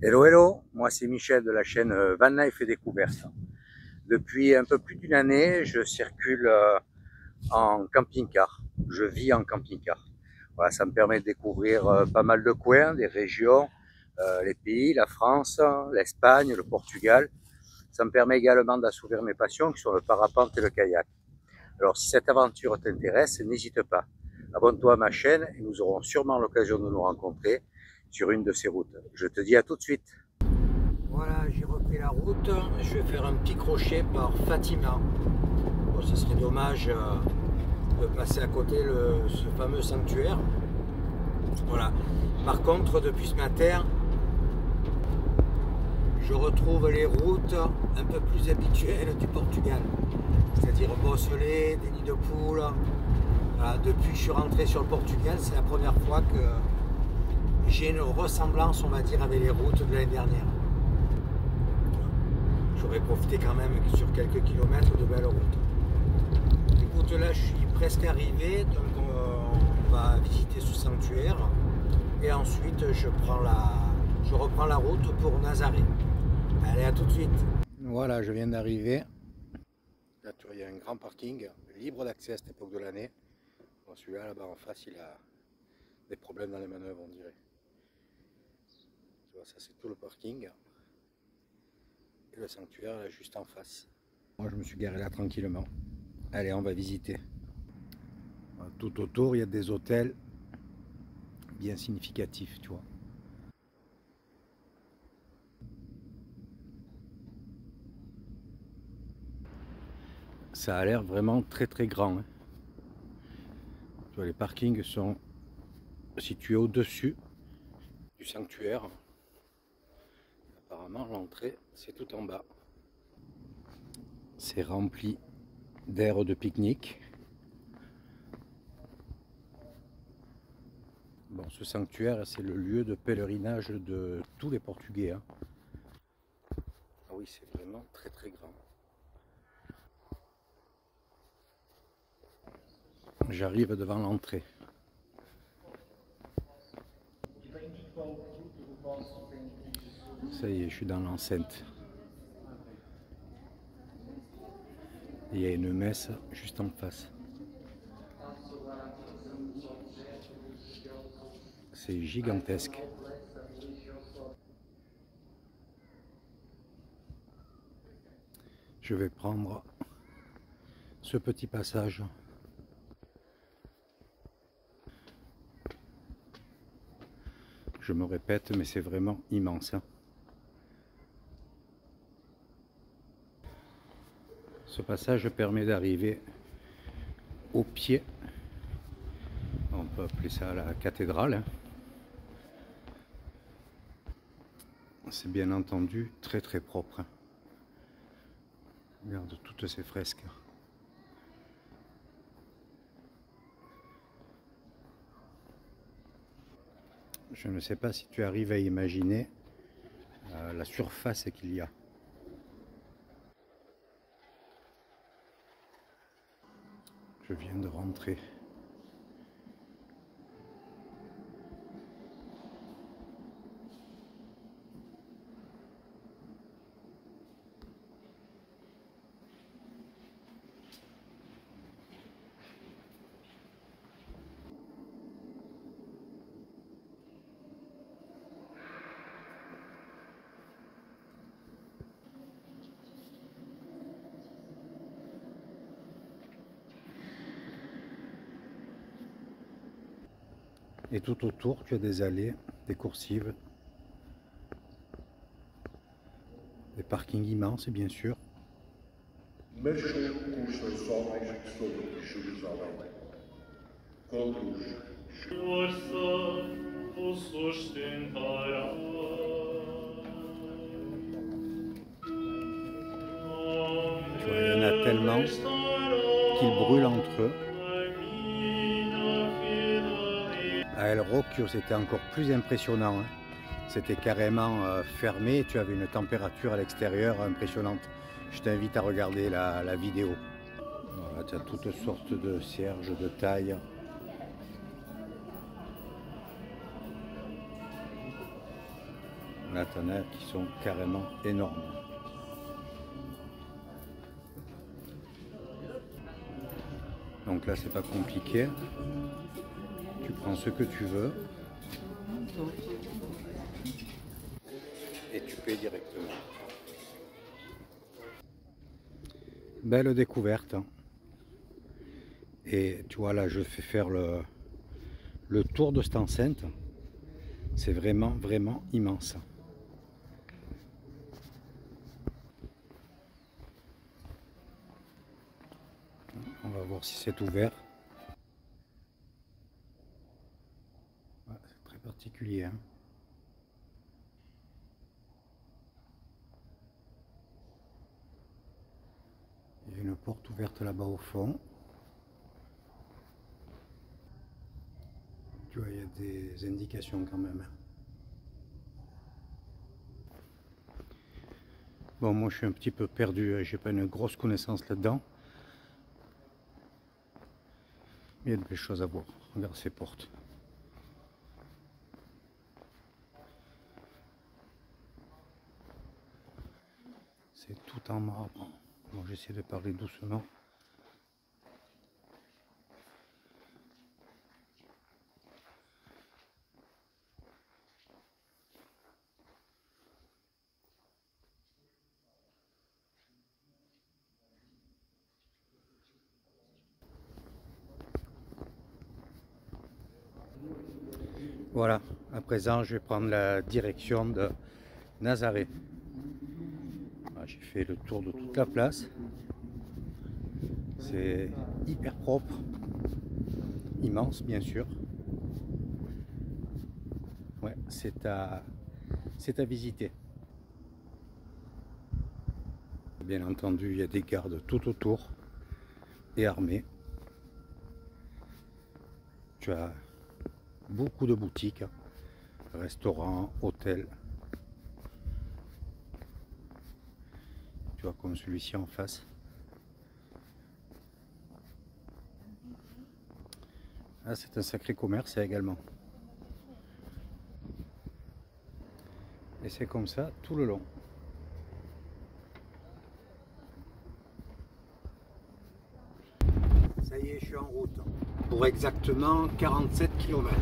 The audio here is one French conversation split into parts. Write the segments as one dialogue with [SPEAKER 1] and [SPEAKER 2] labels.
[SPEAKER 1] Hello, hello, moi c'est Michel de la chaîne Van Life et Découvertes. Depuis un peu plus d'une année, je circule en camping-car. Je vis en camping-car. Voilà, ça me permet de découvrir pas mal de coins, des régions, les pays, la France, l'Espagne, le Portugal. Ça me permet également d'assouvir mes passions qui sont le parapente et le kayak. Alors si cette aventure t'intéresse, n'hésite pas. Abonne-toi à ma chaîne et nous aurons sûrement l'occasion de nous rencontrer sur une de ces routes. Je te dis à tout de suite. Voilà, j'ai repris la route. Je vais faire un petit crochet par Fatima. Bon, ce serait dommage de passer à côté ce fameux sanctuaire. Voilà. Par contre, depuis ce matin, je retrouve les routes un peu plus habituelles du Portugal. C'est-à-dire bosselées, des nids de poules. Voilà. Depuis que je suis rentré sur le Portugal, c'est la première fois que j'ai une ressemblance, on va dire, avec les routes de l'année dernière. J'aurais profité quand même sur quelques kilomètres de belles routes. Écoute, là je suis presque arrivé, donc on va visiter ce sanctuaire et ensuite je reprends la route pour Nazaré. Allez, à tout de suite. Voilà, je viens d'arriver. Là, il y a un grand parking libre d'accès à cette époque de l'année. Bon, celui-là, là-bas en face, il a des problèmes dans les manœuvres, on dirait. Tu vois, ça c'est tout le parking. Et le sanctuaire là juste en face. Moi je me suis garé là tranquillement. Allez, on va visiter. Tout autour il y a des hôtels bien significatifs, tu vois. Ça a l'air vraiment très très grand, hein. Tu vois, les parkings sont situés au-dessus du sanctuaire. Apparemment l'entrée c'est tout en bas. C'est rempli d'aires de pique-nique. Bon, ce sanctuaire, c'est le lieu de pèlerinage de tous les Portugais, hein. Ah oui, c'est vraiment très très grand. J'arrive devant l'entrée. Ça y est, je suis dans l'enceinte. Il y a une messe juste en face. C'est gigantesque. Je vais prendre ce petit passage. Je me répète, mais c'est vraiment immense, hein. Ce passage permet d'arriver au pied. On peut appeler ça la cathédrale. C'est bien entendu très très propre. Regarde toutes ces fresques. Je ne sais pas si tu arrives à imaginer la surface qu'il y a. Je viens de rentrer. Et tout autour, tu as des allées, des coursives, des parkings immenses, bien sûr.
[SPEAKER 2] Mas custa aos homens sobre Jerusalém. Contra-os.
[SPEAKER 3] O sustentará.
[SPEAKER 1] Tu vois, il y en a tellement qu'ils brûlent entre eux. À El Rocio, c'était encore plus impressionnant, hein. C'était carrément fermé, tu avais une température à l'extérieur impressionnante. Je t'invite à regarder la vidéo. Voilà, tu as toutes sortes de cierges de taille. Là, t'en as qui sont carrément énormes. Donc là, c'est pas compliqué. Tu prends ce que tu veux et tu payes directement. Belle découverte. Et tu vois, là, je fais faire le tour de cette enceinte. C'est vraiment, vraiment immense. On va voir si c'est ouvert. Ouais, c'est très particulier. Hein. Il y a une porte ouverte là-bas au fond. Tu vois, il y a des indications quand même. Bon, moi je suis un petit peu perdu, j'ai pas une grosse connaissance là-dedans. Il y a de belles choses à voir. Regarde ces portes. C'est tout en marbre. Bon, j'essaie de parler doucement. Voilà, à présent je vais prendre la direction de Nazaré. J'ai fait le tour de toute la place. C'est hyper propre, immense bien sûr. Ouais, c'est à visiter. Bien entendu, il y a des gardes tout autour et armés. Tu as beaucoup de boutiques, restaurants, hôtels. Tu vois, comme celui-ci en face. Ah, c'est un sacré commerce également. Et c'est comme ça tout le long. Ça y est, je suis en route pour exactement 47 km.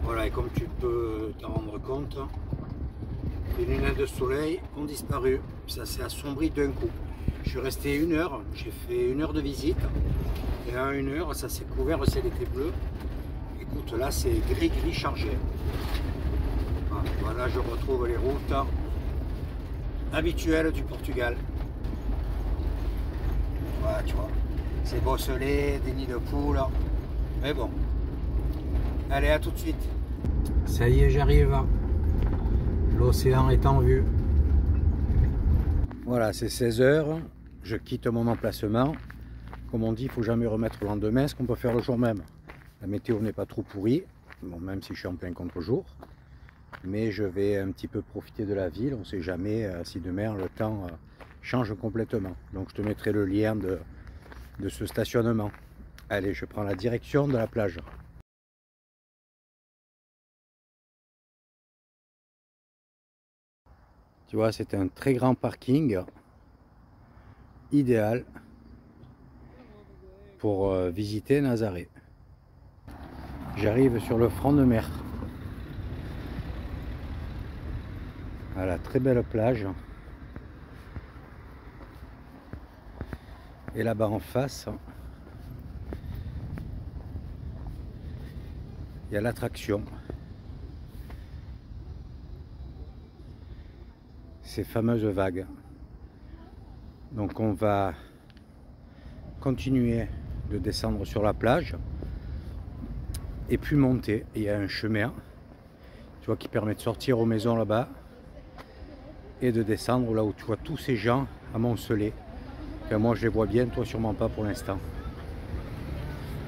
[SPEAKER 1] Voilà, et comme tu peux t'en rendre compte, les lunettes de soleil ont disparu. Ça s'est assombri d'un coup. Je suis resté 1 heure, j'ai fait 1 heure de visite. Et à 1 heure, ça s'est couvert, le ciel était bleu. Écoute, là c'est gris chargé. Voilà, je retrouve les routes habituelles du Portugal. Voilà, tu vois. C'est bosselé, des nids de poules. Mais bon. Allez, à tout de suite. Ça y est, j'arrive. L'océan est en vue. Voilà, c'est 16 h. Je quitte mon emplacement. Comme on dit, il ne faut jamais remettre le lendemain, ce qu'on peut faire le jour même. La météo n'est pas trop pourrie, bon, même si je suis en plein contre-jour. Mais je vais un petit peu profiter de la ville. On ne sait jamais si demain le temps change complètement. Donc je te mettrai le lien de ce stationnement. Allez, je prends la direction de la plage. Tu vois, c'est un très grand parking, idéal pour visiter Nazaré. J'arrive sur le front de mer. Voilà, très belle plage. Et là-bas en face, il y a l'attraction. Ces fameuses vagues. Donc on va continuer de descendre sur la plage et puis monter. Il y a un chemin, tu vois, qui permet de sortir aux maisons là-bas et de descendre là où tu vois tous ces gens amoncelés. Enfin, moi je les vois bien, toi sûrement pas pour l'instant.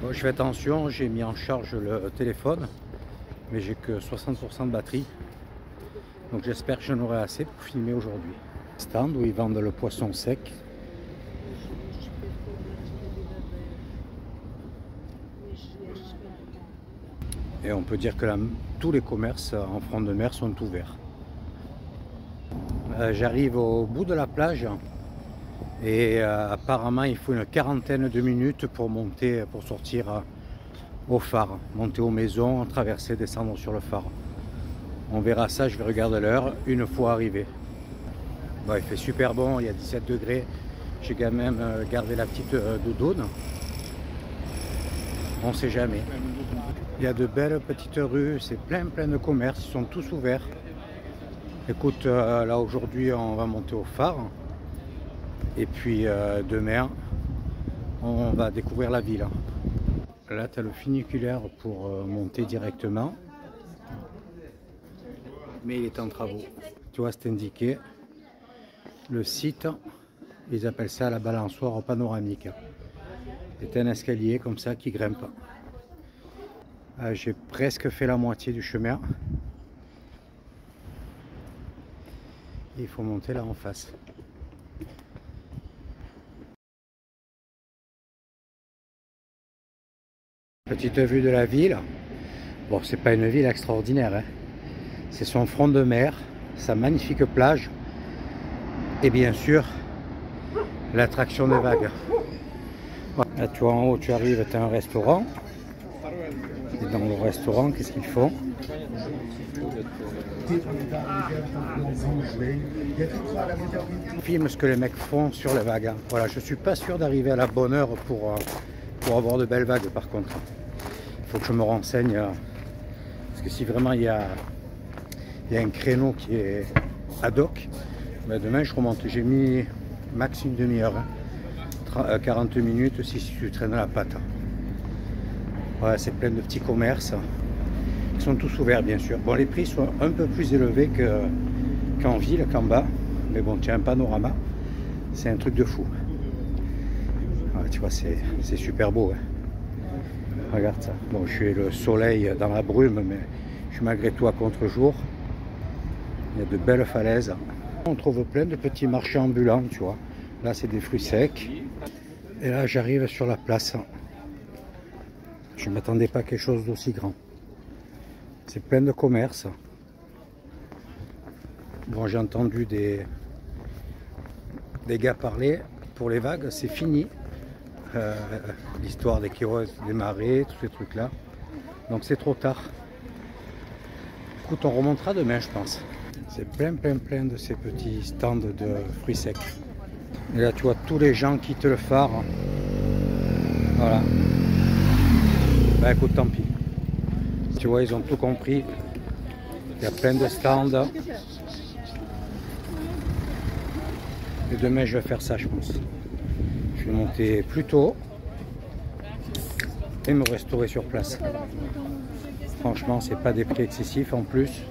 [SPEAKER 1] Bon, je fais attention, j'ai mis en charge le téléphone, mais j'ai que 60% de batterie. Donc j'espère que j'en aurai assez pour filmer aujourd'hui. Stand où ils vendent le poisson sec. Et on peut dire que tous les commerces en front de mer sont ouverts. J'arrive au bout de la plage et apparemment il faut une quarantaine de minutes pour monter, pour sortir au phare, monter aux maisons, traverser, descendre sur le phare. On verra ça, je vais regarder l'heure une fois arrivé. Bon, il fait super bon, il y a 17 degrés. J'ai quand même gardé la petite doudoune. On ne sait jamais. Il y a de belles petites rues, c'est plein de commerces, ils sont tous ouverts. Écoute, là aujourd'hui on va monter au phare. Et puis demain, on va découvrir la ville. Là, tu as le funiculaire pour monter directement. Mais il est en travaux. Tu vois, c'est indiqué. Le site, ils appellent ça la balançoire panoramique. C'est un escalier comme ça qui grimpe. J'ai presque fait la moitié du chemin. Il faut monter là en face. Petite vue de la ville. Bon, c'est pas une ville extraordinaire, hein. C'est son front de mer, sa magnifique plage et bien sûr l'attraction des vagues. Là, tu vois, en haut, tu arrives, tu as un restaurant. Et dans le restaurant, qu'est-ce qu'ils font? Filme ce que les mecs font sur les vagues. Voilà, je suis pas sûr d'arriver à la bonne heure pour avoir de belles vagues par contre. Il faut que je me renseigne. Parce que si vraiment il y a un créneau qui est ad hoc, ben demain je remonte. J'ai mis max une demi-heure. 40 minutes si tu traînes la patte. Ouais, c'est plein de petits commerces. Ils sont tous ouverts bien sûr. Bon, les prix sont un peu plus élevés qu'en ville, qu'en bas. Mais bon, tu as un panorama. C'est un truc de fou. Ouais, tu vois, c'est super beau. Hein. Regarde ça. Bon, je suis le soleil dans la brume, mais je suis malgré tout à contre-jour. Il y a de belles falaises. On trouve plein de petits marchés ambulants, tu vois. Là, c'est des fruits secs. Et là, j'arrive sur la place. Je ne m'attendais pas à quelque chose d'aussi grand. C'est plein de commerces. Bon, j'ai entendu des gars parler. Pour les vagues, c'est fini. L'histoire des kiros, des marées, tous ces trucs-là. Donc, c'est trop tard. Écoute, on remontera demain, je pense. C'est plein de ces petits stands de fruits secs. Et là, tu vois, tous les gens quittent le phare. Voilà. Bah écoute, tant pis. Tu vois, ils ont tout compris. Il y a plein de stands. Et demain, je vais faire ça, je pense. Je vais monter plus tôt et me restaurer sur place. Franchement, c'est pas des prix excessifs en plus.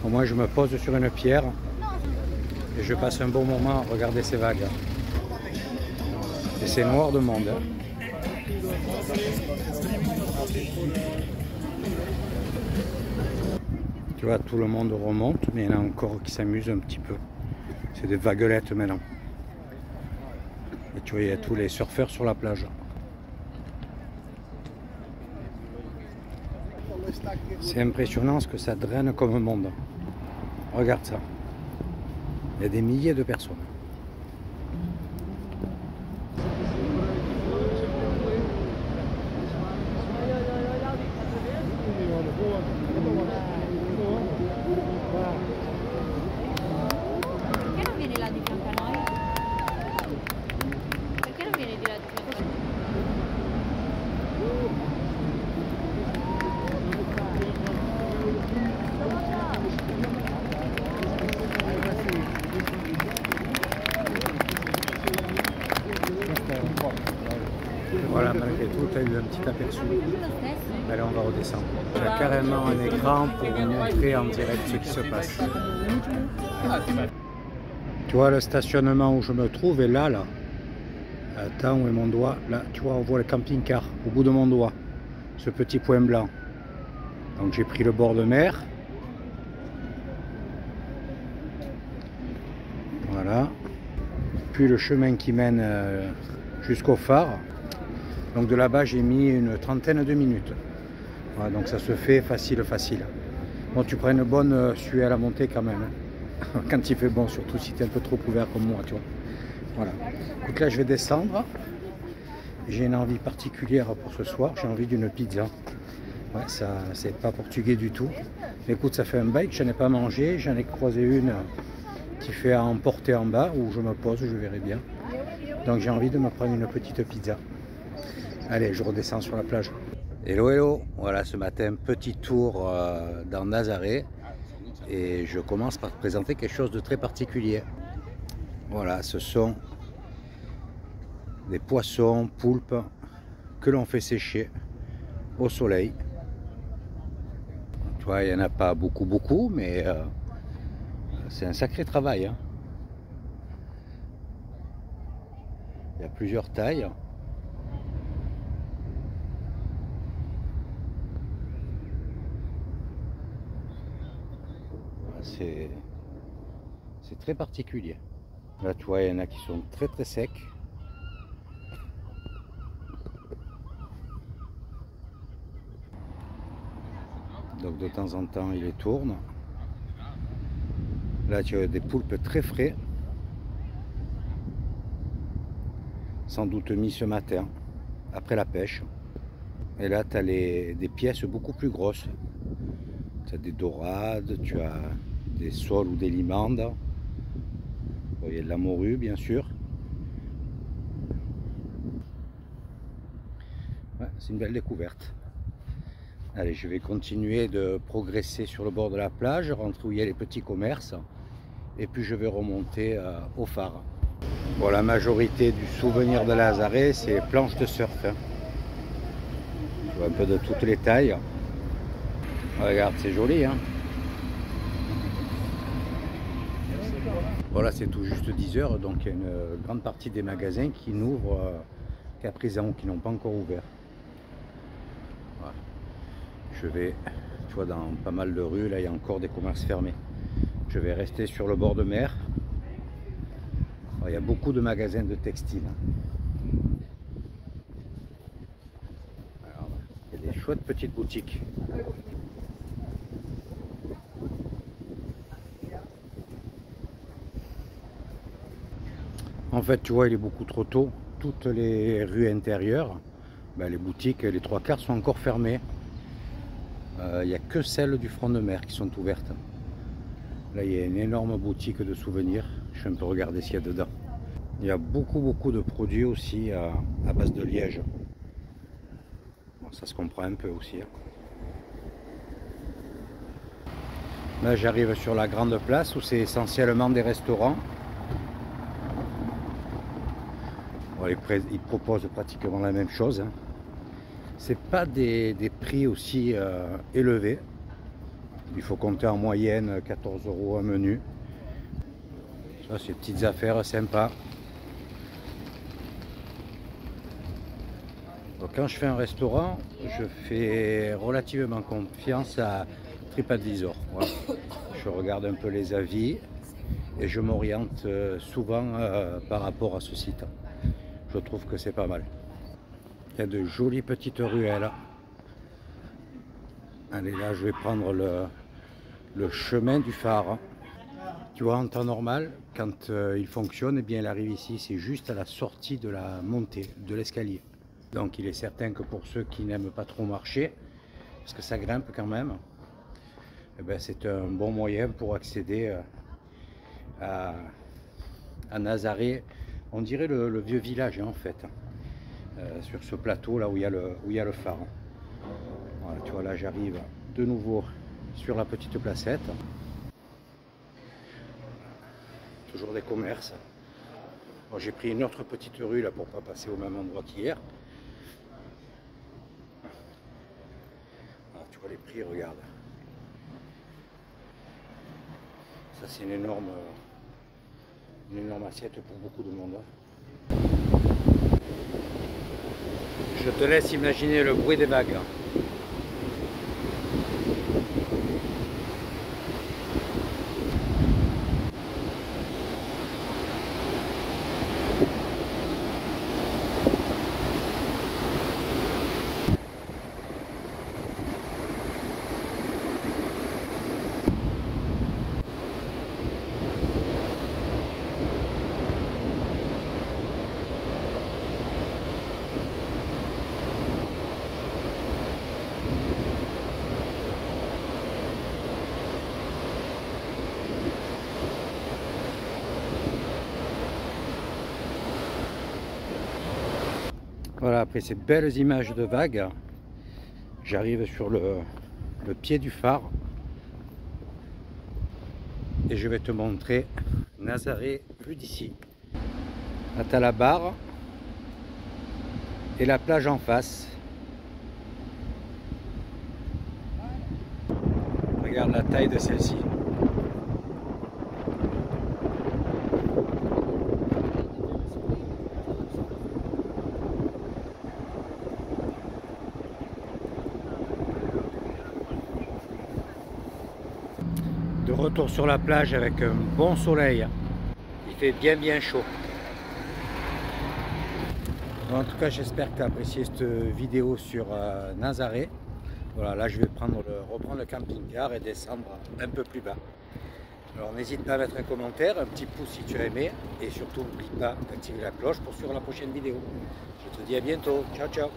[SPEAKER 1] Au moins, je me pose sur une pierre et je passe un bon moment à regarder ces vagues. Et c'est noir de monde. Tu vois, tout le monde remonte, mais il y en a encore qui s'amusent un petit peu. C'est des vaguelettes maintenant. Et tu vois, il y a tous les surfeurs sur la plage. C'est impressionnant ce que ça draine comme monde. Regarde ça. Il y a des milliers de personnes.
[SPEAKER 4] Perché non vieni là di fianco a noi? Perché non vieni di là di fianco a noi?
[SPEAKER 1] Voilà, malgré tout, tu as eu un petit aperçu. Allez, on va redescendre. Il y a carrément un écran pour vous montrer en direct ce qui se passe. Tu vois le stationnement où je me trouve est là. Attends, où est mon doigt? Là, tu vois, on voit le camping-car au bout de mon doigt. Ce petit point blanc. Donc j'ai pris le bord de mer. Voilà. Puis le chemin qui mène jusqu'au phare. Donc de là-bas, j'ai mis une trentaine de minutes. Voilà, donc ça se fait facile. Bon, tu prends une bonne suée à la montée quand même. quand il fait bon, surtout si tu es un peu trop couvert comme moi, tu vois. Voilà. Donc là, je vais descendre. J'ai une envie particulière pour ce soir, j'ai envie d'une pizza. Ouais, ça, c'est pas portugais du tout. Mais écoute, ça fait un bail que je n'en ai pas mangé. J'en ai croisé une qui fait à emporter en bas, où je me pose, je verrai bien. Donc j'ai envie de me prendre une petite pizza. Allez, je redescends sur la plage. Hello, hello. Voilà, ce matin, petit tour dans Nazaré. Et je commence par te présenter quelque chose de très particulier. Voilà, ce sont des poissons, poulpes, que l'on fait sécher au soleil. Tu vois, il n'y en a pas beaucoup, mais c'est un sacré travail. Hein. Il y a plusieurs tailles. C'est très particulier. Là, tu vois, il y en a qui sont très secs. Donc de temps en temps, il les tourne. Là, tu as des poulpes très frais. Sans doute mis ce matin, après la pêche. Et là, tu as des pièces beaucoup plus grosses. Tu as des dorades, tu as des sols ou des limandes. Bon, il y a de la morue, bien sûr. Ouais, c'est une belle découverte. Allez, je vais continuer de progresser sur le bord de la plage, rentrer où il y a les petits commerces, et puis je vais remonter au phare. Bon, la majorité du souvenir de Nazaré, c'est planches de surf. Hein. Je vois un peu de toutes les tailles. Regarde, c'est joli. Hein. Voilà, c'est tout juste 10 h, donc il y a une grande partie des magasins qui n'ouvrent qu'à présent, qui n'ont pas encore ouvert. Voilà. Je vais, tu vois, dans pas mal de rues, là il y a encore des commerces fermés. Je vais rester sur le bord de mer. Alors, il y a beaucoup de magasins de textiles. Alors, il y a des chouettes petites boutiques. En fait, tu vois, il est beaucoup trop tôt. Toutes les rues intérieures, ben, les boutiques, les trois quarts sont encore fermées. Il n'y a que celles du front de mer qui sont ouvertes. Là, il y a une énorme boutique de souvenirs. Je vais un peu regarder ce qu'il y a dedans. Il y a beaucoup de produits aussi à base de liège. Bon, ça se comprend un peu aussi. Hein. Là, j'arrive sur la grande place où c'est essentiellement des restaurants. Bon, ils proposent pratiquement la même chose. Hein. C'est pas des prix aussi élevés. Il faut compter en moyenne 14 € un menu. Ça, c'est des petites affaires sympas. Donc, quand je fais un restaurant, je fais relativement confiance à TripAdvisor. Voilà. Je regarde un peu les avis et je m'oriente souvent par rapport à ce site. Je trouve que c'est pas mal. Il y a de jolies petites ruelles. Allez, là, je vais prendre le chemin du phare. Tu vois, en temps normal, quand il fonctionne, eh bien, il arrive ici, c'est juste à la sortie de la montée, de l'escalier. Donc, il est certain que pour ceux qui n'aiment pas trop marcher, parce que ça grimpe quand même, eh ben, c'est un bon moyen pour accéder à Nazaré. On dirait le vieux village, hein, en fait, sur ce plateau là où il y a le phare. Voilà, tu vois, là j'arrive de nouveau sur la petite placette. Toujours des commerces. Bon, j'ai pris une autre petite rue là pour pas passer au même endroit qu'hier. Voilà, tu vois les prix, regarde. Ça c'est une énorme assiette pour beaucoup de monde. Je te laisse imaginer le bruit des vagues. Voilà, après ces belles images de vagues, j'arrive sur le pied du phare et je vais te montrer Nazaré vu d'ici. Là, tu as la barre et la plage en face. Regarde la taille de celle-ci. De retour sur la plage avec un bon soleil. Il fait bien chaud. En tout cas, j'espère que tu as apprécié cette vidéo sur Nazaré. Voilà, là je vais reprendre le camping-car et descendre un peu plus bas. Alors n'hésite pas à mettre un commentaire, un petit pouce si tu as aimé, et surtout n'oublie pas d'activer la cloche pour suivre la prochaine vidéo. Je te dis à bientôt, ciao ciao.